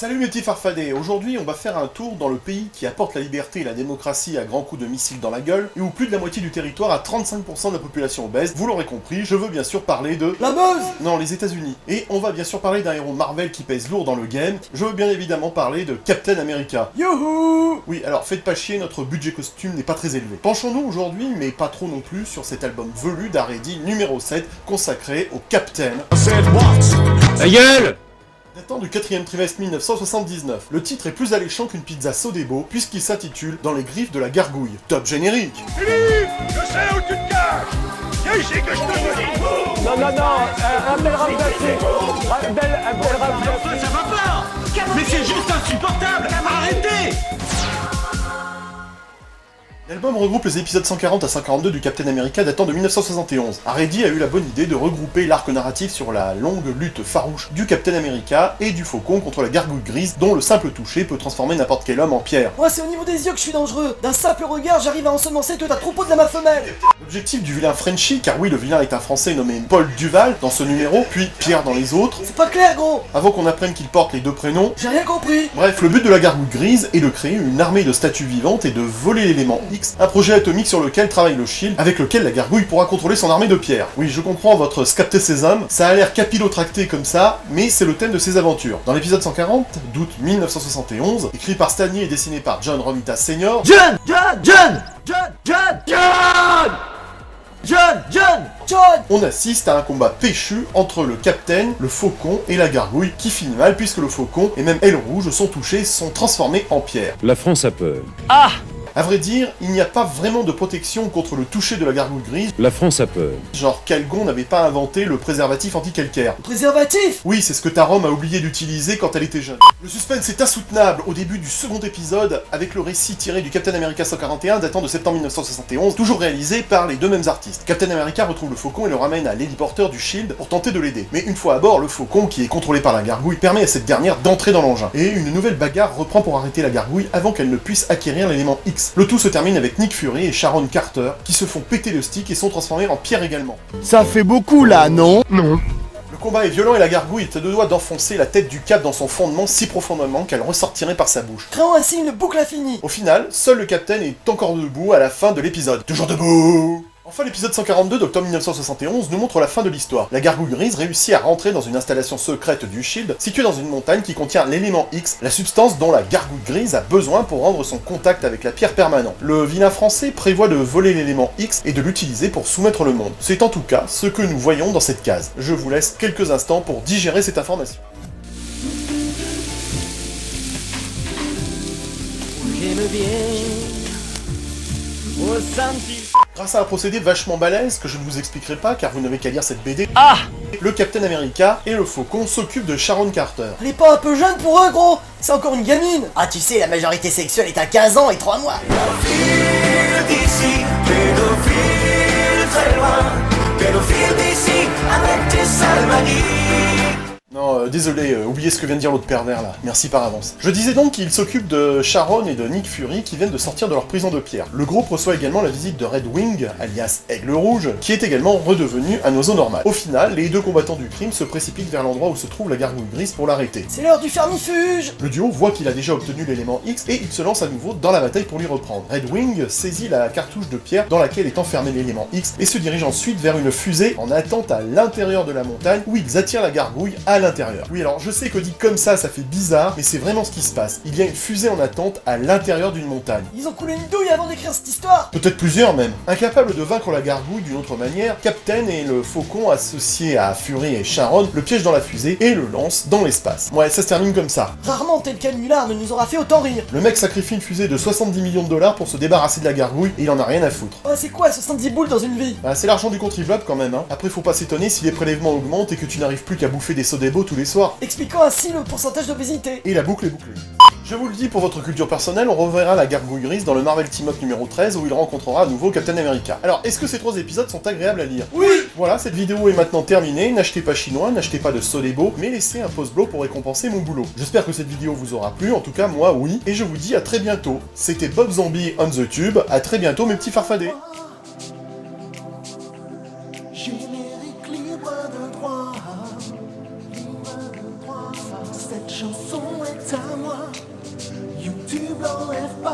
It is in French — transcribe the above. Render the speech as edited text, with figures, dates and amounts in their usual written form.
Salut mes petits farfadets, aujourd'hui on va faire un tour dans le pays qui apporte la liberté et la démocratie à grands coups de missiles dans la gueule, et où plus de la moitié du territoire a 35% de la population obèse. Vous l'aurez compris, je veux bien sûr parler de... La Meuse! Non, les États-Unis. Et on va bien sûr parler d'un héros Marvel qui pèse lourd dans le game, je veux bien évidemment parler de Captain America. Youhou! Oui, alors faites pas chier, notre budget costume n'est pas très élevé. Penchons-nous aujourd'hui, mais pas trop non plus, sur cet album velu d'Haredi numéro 7, consacré au Captain... Ta gueule! Datant du 4e trimestre 1979, le titre est plus alléchant qu'une pizza Sodebo puisqu'il s'intitule Dans les griffes de la gargouille. Top générique! Philippe, je sais où tu te caches. Viens ici que je te le dis. Non, Abdel Ramzati! Abdel Ramzati! Ça va pas. Mais c'est juste insupportable. Arrêtez. L'album regroupe les épisodes 140 à 142 du Captain America datant de 1971. Haredi a eu la bonne idée de regrouper l'arc narratif sur la longue lutte farouche du Captain America et du Faucon contre la gargouille grise dont le simple toucher peut transformer n'importe quel homme en pierre. Moi, c'est au niveau des yeux que je suis dangereux. D'un simple regard, j'arrive à ensemencer tout un troupeau de la ma femelle. L'objectif du vilain Frenchie, car oui, le vilain est un Français nommé Paul Duval dans ce numéro, puis Pierre dans les autres, C'est pas clair, gros. avant qu'on apprenne qu'il porte les deux prénoms. J'ai rien compris. Bref, le but de la gargouille grise est de créer une armée de statues vivantes et de voler l'élément X, un projet atomique sur lequel travaille le Shield, avec lequel la gargouille pourra contrôler son armée de pierre. Oui, je comprends votre scapté-sésame, ça a l'air capillotracté comme ça, mais c'est le thème de ses aventures. Dans l'épisode 140, d'août 1971, écrit par Stan Lee et dessiné par John Romita Sr., John! on assiste à un combat péchu entre le Captain, le Faucon et la gargouille, qui finit mal puisque le Faucon et même Aile Rouge sont touchés, sont transformés en pierre. La France a peur. À vrai dire, il n'y a pas vraiment de protection contre le toucher de la gargouille grise, La France a peur. genre Calgon n'avait pas inventé le préservatif anti-calcaire. Préservatif! Oui, c'est ce que ta Rome a oublié d'utiliser quand elle était jeune. Le suspense est insoutenable au début du second épisode, avec le récit tiré du Captain America 141 datant de septembre 1971, toujours réalisé par les deux mêmes artistes. Captain America retrouve le Faucon et le ramène à l'héliporteur du Shield pour tenter de l'aider. Mais une fois à bord, le Faucon, qui est contrôlé par la gargouille, permet à cette dernière d'entrer dans l'engin. Et une nouvelle bagarre reprend pour arrêter la gargouille avant qu'elle ne puisse acquérir l'élément X. Le tout se termine avec Nick Fury et Sharon Carter, qui se font péter le stick et sont transformés en pierre également. Ça fait beaucoup là, non? Le combat est violent et la gargouille est à deux doigts d'enfoncer la tête du Cap dans son fondement si profondément qu'elle ressortirait par sa bouche. Créons ainsi une boucle infinie. Au final, seul le Capitaine est encore debout à la fin de l'épisode. Toujours debout! Enfin, l'épisode 142 d'octobre 1971 nous montre la fin de l'histoire. La gargouille grise réussit à rentrer dans une installation secrète du Shield, située dans une montagne qui contient l'élément X, la substance dont la gargouille grise a besoin pour rendre son contact avec la pierre permanent. Le vilain français prévoit de voler l'élément X et de l'utiliser pour soumettre le monde. C'est en tout cas ce que nous voyons dans cette case. Je vous laisse quelques instants pour digérer cette information. J'aime bien. Oh, Santi. Grâce à un procédé vachement balèze que je ne vous expliquerai pas car vous n'avez qu'à lire cette BD, le Captain America et le Faucon s'occupent de Sharon Carter. Elle est pas un peu jeune pour eux, gros? C'est encore une gamine. Ah, tu sais, la majorité sexuelle est à 15 ans et 3 mois. Pédophile d'ici, pédophile très loin. Pédophile d'ici, avec tes sales manies. Non, désolé, oubliez ce que vient de dire l'autre pervers là, merci par avance. Je disais donc qu'il s'occupe de Sharon et de Nick Fury qui viennent de sortir de leur prison de pierre. Le groupe reçoit également la visite de Red Wing, alias Aigle Rouge, qui est également redevenu un oiseau normal. Au final, les deux combattants du crime se précipitent vers l'endroit où se trouve la gargouille grise pour l'arrêter. C'est l'heure du fermifuge. Le duo voit qu'il a déjà obtenu l'élément X et il se lance à nouveau dans la bataille pour l'y reprendre. Red Wing saisit la cartouche de pierre dans laquelle est enfermé l'élément X et se dirige ensuite vers une fusée en attente à l'intérieur de la montagne où ils attirent la gargouille à l'intérieur. Oui, alors je sais que dit comme ça fait bizarre, mais c'est vraiment ce qui se passe. Il y a une fusée en attente à l'intérieur d'une montagne. Ils ont coulé une douille avant d'écrire cette histoire. Peut-être plusieurs même. Incapable de vaincre la gargouille d'une autre manière, Captain et le Faucon, associés à Fury et Sharon, le piègent dans la fusée et le lancent dans l'espace. Ouais, ça se termine comme ça. Rarement tel canular ne nous aura fait autant rire. Le mec sacrifie une fusée de 70 millions de dollars pour se débarrasser de la gargouille et il en a rien à foutre. Oh, c'est quoi 70 boules dans une vie? Bah, c'est l'argent du contribuable quand même, hein. Après, faut pas s'étonner si les prélèvements augmentent et que tu n'arrives plus qu'à bouffer des Sodebo tous les soirs. Expliquant ainsi le pourcentage d'obésité. Et la boucle est bouclée. Je vous le dis pour votre culture personnelle, on reverra la gargouille grise dans le Marvel Team Up numéro 13 où il rencontrera à nouveau Captain America. Alors, est-ce que ces 3 épisodes sont agréables à lire? Oui. Voilà, cette vidéo est maintenant terminée, n'achetez pas chinois, n'achetez pas de Sodebo, mais laissez un pouce bleu pour récompenser mon boulot. J'espère que cette vidéo vous aura plu, en tout cas moi oui, et je vous dis à très bientôt. C'était Bob Zombie on the Tube, à très bientôt mes petits farfadets. Générique libre de droit, cette chanson est à moi. YouTube l'enlève pas.